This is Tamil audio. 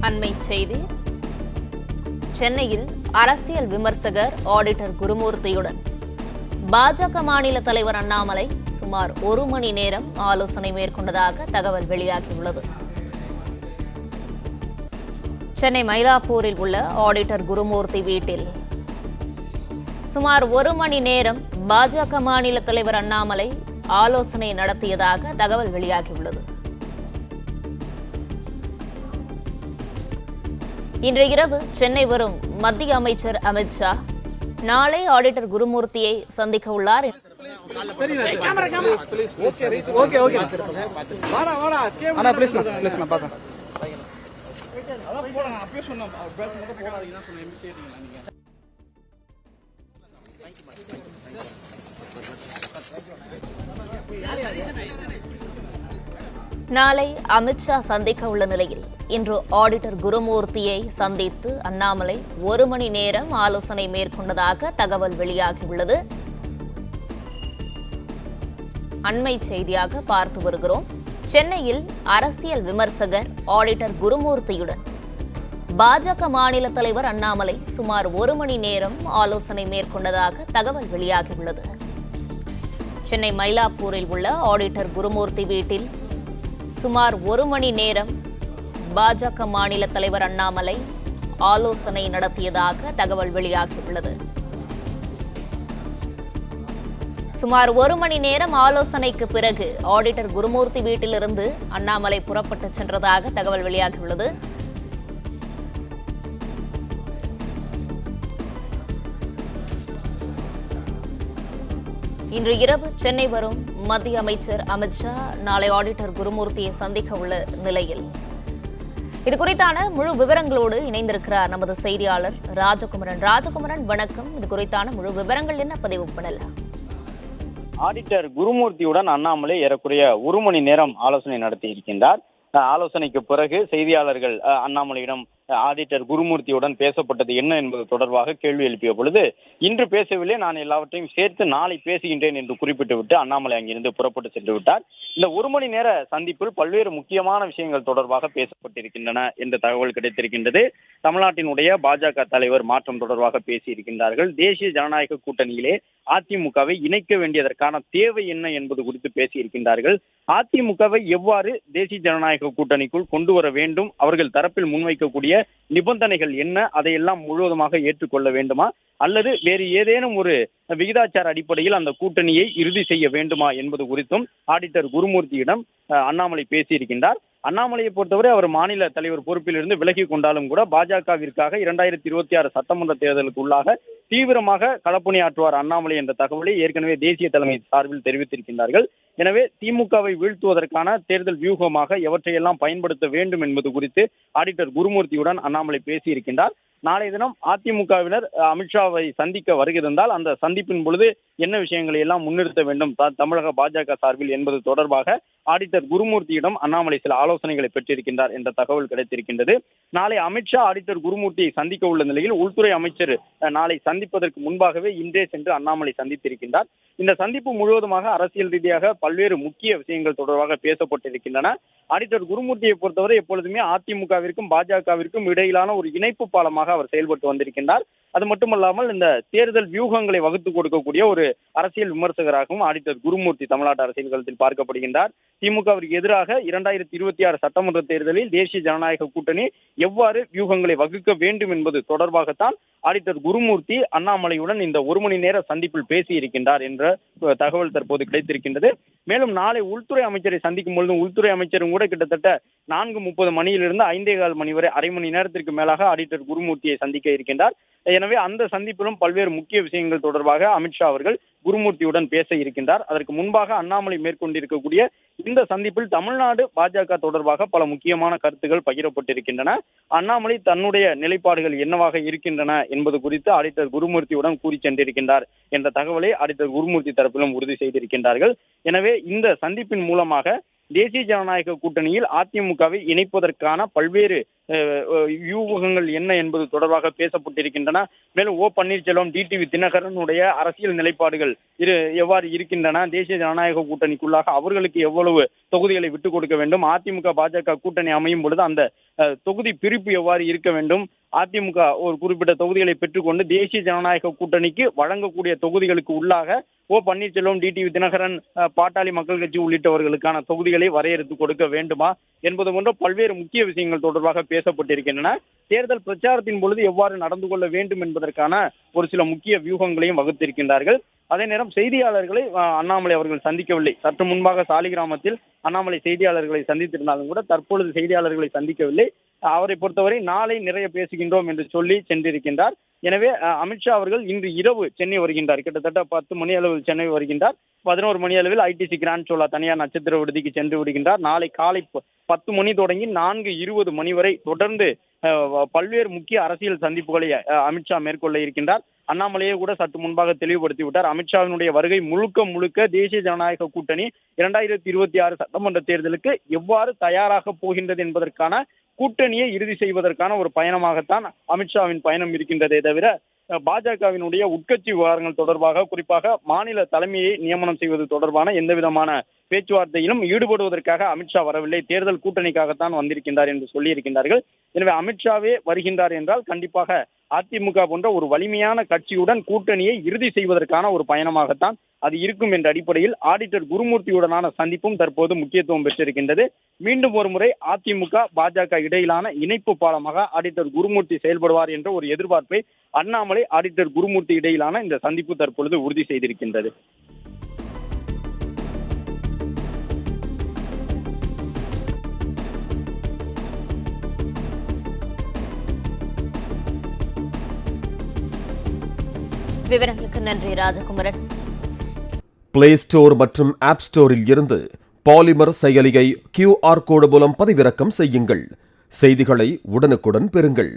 அண்மை செய்தி. சென்னையில் அரசியல் விமர்சகர் ஆடிட்டர் குருமூர்த்தியுடன் பாஜக மாநில தலைவர் அண்ணாமலை சுமார் 1 மணி நேரம் ஆலோசனை மேற்கொண்டதாக தகவல் வெளியாகியுள்ளது. சென்னை மயிலாப்பூரில் உள்ள ஆடிட்டர் குருமூர்த்தி வீட்டில் சுமார் 1 மணி நேரம் பாஜக மாநில தலைவர் அண்ணாமலை ஆலோசனை நடத்தியதாக தகவல் வெளியாகியுள்ளது. இன்று இரவு சென்னை வரும் மத்திய அமைச்சர் அமித் ஷா நாளை ஆடிட்டர் குருமூர்த்தியை சந்திக்க உள்ளார். நாளை அமித் ஷா சந்திக்க உள்ள நிலையில் இன்று ஆடிட்டர் குருமூர்த்தியை சந்தித்து அண்ணாமலை 1 மணி நேரம் ஆலோசனை மேற்கொண்டதாக தகவல் வெளியாகியுள்ளது. அண்மை செய்தியாக பார்த்து வருகிறோம். சென்னையில் அரசியல் விமர்சகர் ஆடிட்டர் குருமூர்த்தியுடன் பாஜக மாநில தலைவர் அண்ணாமலை சுமார் 1 மணி நேரம் ஆலோசனை மேற்கொண்டதாக தகவல் வெளியாகியுள்ளது. சென்னை மயிலாப்பூரில் உள்ள ஆடிட்டர் குருமூர்த்தி வீட்டில் சுமார் 1 மணி நேரம் பாஜக மாநில தலைவர் அண்ணாமலை ஆலோசனை நடத்தியதாக தகவல் வெளியாகியுள்ளது. சுமார் 1 மணி நேரம் ஆலோசனைக்கு பிறகு ஆடிட்டர் குருமூர்த்தி வீட்டிலிருந்து அண்ணாமலை புறப்பட்டு சென்றதாக தகவல் வெளியாகியுள்ளது. இன்று இரவு சென்னை வரும் மத்திய அமைச்சர் அமித் ஷா நாளை ஆடிட்டர் குருமூர்த்தியை சந்திக்க உள்ள நிலையில் இதுகுறித்தான முழு விவரங்களோடு இணைந்திருக்கிறார் நமது செய்தியாளர் ராஜகுமரன். ராஜகுமரன், வணக்கம். இது குறித்தான முழு விவரங்கள் என்ன பதிவு பண்ணலாம்? ஆடிட்டர் குருமூர்த்தியுடன் அண்ணாமலை ஏறக்குறைய 1 மணி நேரம் ஆலோசனை நடத்தி இருக்கின்றார். ஆலோசனைக்கு பிறகு செய்தியாளர்கள் அண்ணாமலையிடம் ஆடிட்டர் குருமூர்த்தியுடன் பேசப்பட்டது என்ன என்பது தொடர்பாக கேள்வி எழுப்பிய பொழுது, இன்று பேசவில்லை, நான் எல்லாவற்றையும் சேர்த்து நாளை பேசுகின்றேன் என்று குறிப்பிட்டு விட்டு அண்ணாமலை அங்கிருந்து புறப்பட்டு சென்று விட்டார். இந்த 1 மணி நேர சந்திப்பில் பல்வேறு முக்கியமான விஷயங்கள் தொடர்பாக பேசப்பட்டிருக்கின்றன என்ற தகவல் கிடைத்திருக்கின்றது. தமிழ்நாட்டினுடைய பாஜக தலைவர் மாற்றம் தொடர்பாக பேசியிருக்கின்றார்கள். தேசிய ஜனநாயக கூட்டணியிலே அதிமுகவை இணைக்க வேண்டியதற்கான தேவை என்ன என்பது குறித்து பேசியிருக்கின்றார்கள். அதிமுகவை எவ்வாறு தேசிய ஜனநாயக கூட்டணிக்குள் கொண்டு வர வேண்டும், அவர்கள் தரப்பில் முன்வைக்கக்கூடிய நிபந்தனைகள் என்ன, அதையெல்லாம் முழுவதுமாக ஏற்றுக்கொள்ள வேண்டுமா அல்லது வேறு ஏதேனும் ஒரு விகிதாச்சார அடிப்படையில் அந்த கூட்டணியை இறுதி செய்ய வேண்டுமா என்பது குறித்தும் ஆடிட்டர் குருமூர்த்தியிடம் அண்ணாமலை பேசியிருக்கின்றார். அண்ணாமலையை பொறுத்தவரை அவர் மாநில தலைவர் பொறுப்பிலிருந்து விலகி கொண்டாலும் கூட பாஜகவிற்காக 2026 சட்டமன்ற தேர்தலுக்கு உள்ளாக தீவிரமாக களப்பணியாற்றுவார் அண்ணாமலை என்ற தகவலை ஏற்கனவே தேசிய தலைமை சார்பில் தெரிவித்திருக்கின்றார்கள். எனவே திமுகவை வீழ்த்துவதற்கான தேர்தல் வியூகமாக எவற்றையெல்லாம் பயன்படுத்த வேண்டும் என்பது குறித்து ஆடிட்டர் குருமூர்த்தியுடன் அண்ணாமலை பேசியிருக்கின்றார். நாளைய தினம் அதிமுகவினர் அமித்ஷாவை சந்திக்க வருகிறதால் அந்த சந்திப்பின் பொழுது என்ன விஷயங்களை எல்லாம் முன்னிறுத்த வேண்டும் தமிழக பாஜக சார்பில் என்பது தொடர்பாக ஆடிட்டர் குருமூர்த்தியிடம் அண்ணாமலை சில ஆலோசனைகளை பெற்றிருக்கின்றார் என்ற தகவல் கிடைத்திருக்கின்றது. நாளை அமித்ஷா ஆடிட்டர் குருமூர்த்தியை சந்திக்க உள்ள நிலையில் உள்துறை அமைச்சர் நாளை சந்திப்பதற்கு முன்பாகவே இன்றே சென்று அண்ணாமலை சந்தித்திருக்கின்றார். இந்த சந்திப்பு முழுவதுமாக அரசியல் ரீதியாக பல்வேறு முக்கிய விஷயங்கள் தொடர்பாக பேசப்பட்டிருக்கின்றன. ஆடிட்டர் குருமூர்த்தியை பொறுத்தவரை எப்பொழுதுமே அதிமுகவிற்கும் பாஜகவிற்கும் இடையிலான ஒரு இணைப்பு பாலமாக அவர் செயல்பட்டு வந்திருக்கின்றார். அது மட்டுமல்லாமல் இந்த தேர்தல் வியூகங்களை வகுத்து கொடுக்கக்கூடிய ஒரு அரசியல் விமர்சகராகவும் ஆடிட்டர் குருமூர்த்தி தமிழ்நாட்டு அரசியல் களத்தில் பார்க்கப்படுகின்றார். திமுகவிற்கு எதிராக 2026 சட்டமன்ற தேர்தலில் தேசிய ஜனநாயக கூட்டணி எவ்வாறு வியூகங்களை வகுக்க வேண்டும் என்பது தொடர்பாகத்தான் ஆடிட்டர் குருமூர்த்தி அண்ணாமலையுடன் இந்த 1 மணி நேர சந்திப்பில் பேசியிருக்கின்றார் என்ற தகவல் தற்போது கிடைத்திருக்கின்றது. மேலும் நாளை உள்துறை அமைச்சரை சந்திக்கும் பொழுது உள்துறை அமைச்சரும் கூட கிட்டத்தட்ட 4:30 மணியிலிருந்து 5:15 மணி வரை அரை மணி நேரத்திற்கு மேலாக ஆடிட்டர் குருமூர்த்தியை சந்திக்க இருக்கின்றார். எனவே அந்த சந்திப்பிலும் பல்வேறு முக்கிய விஷயங்கள் தொடர்பாக அமித்ஷா அவர்கள் குருமூர்த்தியுடன் பேச இருக்கின்றார். அதற்கு முன்பாக அண்ணாமலை மேற்கொண்டிருக்கக்கூடிய இந்த சந்திப்பில் தமிழ்நாடு பாஜக தொடர்பாக பல முக்கியமான கருத்துக்கள் பகிரப்பட்டிருக்கின்றன. அண்ணாமலை தன்னுடைய நிலைப்பாடுகள் என்னவாக இருக்கின்றன என்பது குறித்து ஆடிட்டர் குருமூர்த்தியுடன் கூறி சென்றிருக்கின்றார் என்ற தகவலை ஆடிட்டர் குருமூர்த்தி தரப்பிலும் உறுதி செய்திருக்கின்றார்கள். எனவே இந்த சந்திப்பின் மூலமாக தேசிய ஜனநாயக கூட்டணியில் அதிமுகவை இணைப்பதற்கான பல்வேறு யூகங்கள் என்ன என்பது தொடர்பாக பேசப்பட்டிருக்கின்றன. மேலும் பன்னீர்செல்வம், டிடிவி தினகரனுடைய அரசியல் நிலைப்பாடுகள் எவ்வாறு இருக்கின்றன, தேசிய ஜனநாயக கூட்டணிக்குள்ளாக அவர்களுக்கு எவ்வளவு தொகுதிகளை விட்டுக் கொடுக்க வேண்டும், அதிமுக பாஜக கூட்டணி அமையும் பொழுது அந்த தொகுதி பிரிப்பு எவ்வாறு இருக்க வேண்டும், அதிமுக ஒரு குறிப்பிட்ட தொகுதிகளை பெற்றுக்கொண்டு தேசிய ஜனநாயக கூட்டணிக்கு வழங்கக்கூடிய தொகுதிகளுக்கு உள்ளாக பன்னீர்செல்வம், டிடிவி தினகரன், பாட்டாளி மக்கள் கட்சி உள்ளிட்டவர்களுக்கான தொகுதிகளை வரையறுத்து கொடுக்க வேண்டுமா என்பது போன்ற பல்வேறு முக்கிய விஷயங்கள் தொடர்பாக பேசப்பட்டிருக்கின்றன. தேர்தல் பிரச்சாரத்தின் பொழுது எவ்வாறு நடந்து கொள்ள வேண்டும் என்பதற்கான ஒரு சில முக்கிய வியூகங்களையும் வகுத்திருக்கின்றார்கள். அதே நேரம் செய்தியாளர்களை அண்ணாமலை அவர்கள் சந்திக்கவில்லை. சற்று முன்பாக சாலிகிராமத்தில் அண்ணாமலை செய்தியாளர்களை சந்தித்திருந்தாலும் கூட தற்பொழுது செய்தியாளர்களை சந்திக்கவில்லை. அவரை பொறுத்தவரை நாளை நிறைய பேசுகின்றோம் என்று சொல்லி சென்றிருக்கின்றார். எனவே அமித்ஷா அவர்கள் இன்று இரவு சென்னை வருகின்றார். கிட்டத்தட்ட 10 மணி அளவில் சென்னை வருகின்றார். 11 மணி அளவில் ஐடிசி கிராண்ட் சோலா தனியார் நட்சத்திர விடுதிக்கு சென்று விடுகின்றார். நாளை காலை 10 மணி தொடங்கி 4:20 மணி வரை தொடர்ந்து பல்வேறு முக்கிய அரசியல் சந்திப்புகளை அமித்ஷா மேற்கொள்ள இருக்கின்றார். அண்ணாமலையே கூட சற்று முன்பாக தெளிவுபடுத்தி விட்டார். அமித்ஷாவினுடைய வருகை முழுக்க முழுக்க தேசிய ஜனநாயக கூட்டணி 2026 சட்டமன்ற தேர்தலுக்கு எவ்வாறு தயாராக போகின்றது என்பதற்கான கூட்டணியை இறுதி செய்வதற்கான ஒரு பயணமாகத்தான் அமித்ஷாவின் பயணம் இருக்கின்றதே தவிர பாஜகவினுடைய உட்கட்சி விவகாரங்கள் தொடர்பாக, குறிப்பாக மாநில தலைமையை நியமனம் செய்வது தொடர்பான எந்த விதமான பேச்சுவார்த்தையிலும் ஈடுபடுவதற்காக அமித்ஷா வரவில்லை, தேர்தல் கூட்டணிக்காகத்தான் வந்திருக்கின்றார் என்று சொல்லியிருக்கின்றார்கள். எனவே அமித்ஷாவே வருகின்றார் என்றால் கண்டிப்பாக அதிமுக போன்ற ஒரு வலிமையான கட்சியுடன் கூட்டணியை இறுதி செய்வதற்கான ஒரு பயணமாகத்தான் அது இருக்கும் என்ற அடிப்படையில் ஆடிட்டர் குருமூர்த்தியுடனான சந்திப்பும் தற்போது முக்கியத்துவம் பெற்றிருக்கின்றது. மீண்டும் ஒரு முறை அதிமுக பாஜக இடையிலான இணைப்பு பாலமாக ஆடிட்டர் குருமூர்த்தி செயல்படுவார் என்ற ஒரு எதிர்பார்ப்பை அண்ணாமலை ஆடிட்டர் குருமூர்த்தி இடையிலான இந்த சந்திப்பு தற்பொழுது உறுதி செய்திருக்கின்றது. விவரங்களுக்கு நன்றி ராஜகுமரன். பிளே ஸ்டோர் மற்றும் ஆப் ஸ்டோரில் இருந்து பாலிமர் செயலியை QR கோடு மூலம் பதிவிறக்கம் செய்யுங்கள். செய்திகளை உடனுக்குடன் பெறுங்கள்.